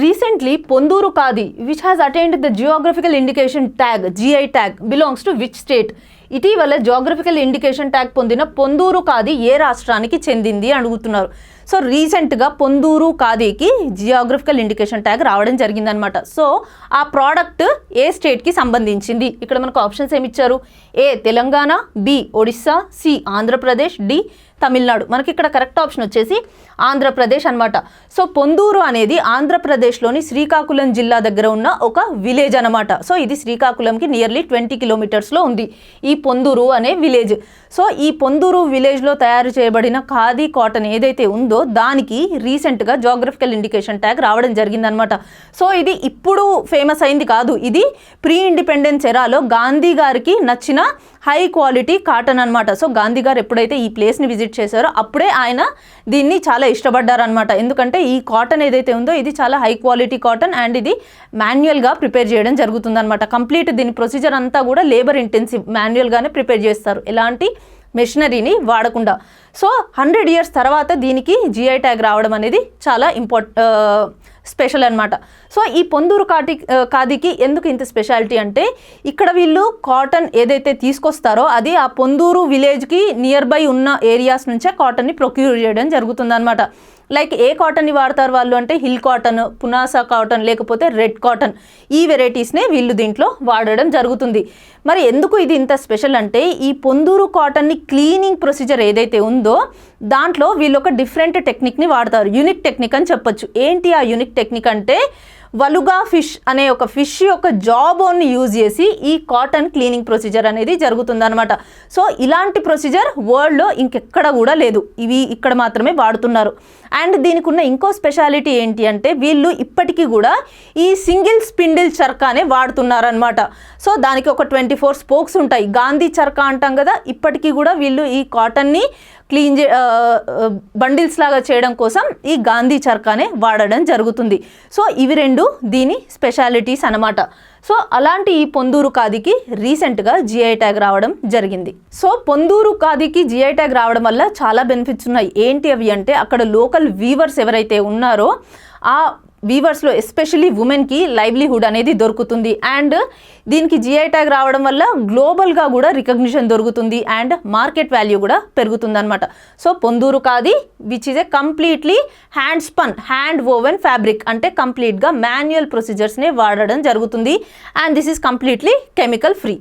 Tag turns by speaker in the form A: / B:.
A: Recently, Ponduru Khadi, which has attained the geographical indication tag (GI tag), belongs to which state? ఇటీవల geographical indication tag పొందిన పొందూరు ఖాదీ ఏ రాష్ట్రానికి చెందింది అడుగుతున్నారు. So రీసెంట్గా Ponduru ఖాదీకి geographical indication tag రావడం జరిగిందనమాట. సో ఆ ప్రోడక్ట్ ఏ స్టేట్కి సంబంధించింది? ఇక్కడ మనకు ఆప్షన్స్ ఏమి ఇచ్చారు? A Telangana, B Odisha, C Andhra Pradesh, D Tamil Nadu. మనకి ఇక్కడ కరెక్ట్ ఆప్షన్ వచ్చేసి ఆంధ్రప్రదేశ్ అనమాట. సో పొందూరు అనేది ఆంధ్రప్రదేశ్లోని శ్రీకాకుళం జిల్లా దగ్గర ఉన్న ఒక విలేజ్ అనమాట. సో ఇది శ్రీకాకుళంకి నియర్లీ 20 కిలోమీటర్స్లో ఉంది ఈ పొందూరు అనే విలేజ్. సో ఈ పొందూరు విలేజ్లో తయారు చేయబడిన ఖాదీ కాటన్ ఏదైతే ఉందో దానికి రీసెంట్గా జాగ్రఫికల్ ఇండికేషన్ ట్యాగ్ రావడం జరిగిందనమాట. సో ఇది ఇప్పుడు ఫేమస్ అయింది కాదు, ఇది ప్రీ ఇండిపెండెన్స్ ఎరాలో గాంధీ గారికి నచ్చిన హై క్వాలిటీ కాటన్ అనమాట. సో గాంధీ గారు ఎప్పుడైతే ఈ ప్లేస్ని విజిట్ చేశారో అప్పుడే ఆయన దీన్ని చాలా ఇష్టపడ్డారనమాట. ఎందుకంటే ఈ కాటన్ ఏదైతే ఉందో ఇది చాలా హై క్వాలిటీ కాటన్ అండ్ ఇది మాన్యువల్గా ప్రిపేర్ చేయడం జరుగుతుందన్నమాట. కంప్లీట్ దీని ప్రొసీజర్ అంతా కూడా లేబర్ ఇంటెన్సివ్, మాన్యువల్గానే ప్రిపేర్ చేస్తారు, ఎలాంటి మెషినరీని వాడకుండా. సో 100 years తర్వాత దీనికి జిఐ ట్యాగ్ రావడం అనేది చాలా స్పెషల్ అనమాట. సో ఈ పొందూరు ఖాదీకి ఎందుకు ఇంత స్పెషాలిటీ అంటే ఇక్కడ వీళ్ళు కాటన్ ఏదైతే తీసుకొస్తారో అది ఆ పొందూరు విలేజ్కి నియర్ బై ఉన్న ఏరియాస్ నుంచే కాటన్ని ప్రొక్యూర్ చేయడం జరుగుతుందన్నమాట. లైక్ ఏ కాటన్ని వాడతారు వాళ్ళు అంటే హిల్ కాటన్, పునాసా కాటన్, లేకపోతే రెడ్ కాటన్, ఈ వెరైటీస్నే వీళ్ళు దీంట్లో వాడడం జరుగుతుంది. మరి ఎందుకు ఇది ఇంత స్పెషల్ అంటే ఈ పొందూరు కాటన్ని క్లీనింగ్ ప్రొసీజర్ ఏదైతే ఉందో దాంట్లో వీళ్ళు ఒక డిఫరెంట్ టెక్నిక్ని వాడతారు, యూనిక్ టెక్నిక్ అని చెప్పొచ్చు. ఏంటి ఆ యూనిక్ టెక్నిక్ అంటే వలుగా ఫిష్ అనే ఒక ఫిష్ యొక్క జా బోన్ని యూజ్ చేసి ఈ కాటన్ క్లీనింగ్ ప్రొసీజర్ అనేది జరుగుతుందన్నమాట. సో ఇలాంటి ప్రొసీజర్ వరల్డ్లో ఇంకెక్కడ కూడా లేదు, ఇవి ఇక్కడ మాత్రమే వాడుతున్నారు. అండ్ దీనికి ఉన్న ఇంకో స్పెషాలిటీ ఏంటి అంటే వీళ్ళు ఇప్పటికీ కూడా ఈ సింగిల్ స్పిండిల్ చర్కానే వాడుతున్నారనమాట. సో దానికి ఒక 24 స్పోక్స్ ఉంటాయి, గాంధీ చర్కా అంటాం కదా. ఇప్పటికీ కూడా వీళ్ళు ఈ కాటన్ని క్లీన్ బండిల్స్ లాగా చేయడం కోసం ఈ గాంధీ చర్కానే వాడడం జరుగుతుంది. సో ఇవి రెండు దీని స్పెషాలిటీస్ అన్నమాట. సో అలాంటి ఈ పొందూరు ఖాదీకి రీసెంట్గా జిఐ ట్యాగ్ రావడం జరిగింది. సో పొందూరు ఖాదీకి జిఐ ట్యాగ్ రావడం వల్ల చాలా బెనిఫిట్స్ ఉన్నాయి. ఏంటి అవి అంటే అక్కడ లోకల్ వీవర్స్ ఎవరైతే ఉన్నారో ఆ వీవర్స్లో ఎస్పెషల్లీ ఉమెన్కి లైవ్లీహుడ్ అనేది దొరుకుతుంది. అండ్ దీనికి జిఐ ట్యాగ్ రావడం వల్ల గ్లోబల్గా కూడా రికగ్నిషన్ దొరుకుతుంది అండ్ మార్కెట్ వాల్యూ కూడా పెరుగుతుంది అనమాట. So Ponduru khadi which is a completely hand spun, hand woven fabric, అంటే కంప్లీట్గా మాన్యువల్ ప్రొసీజర్స్నే వాడడం జరుగుతుంది. And this is completely chemical free.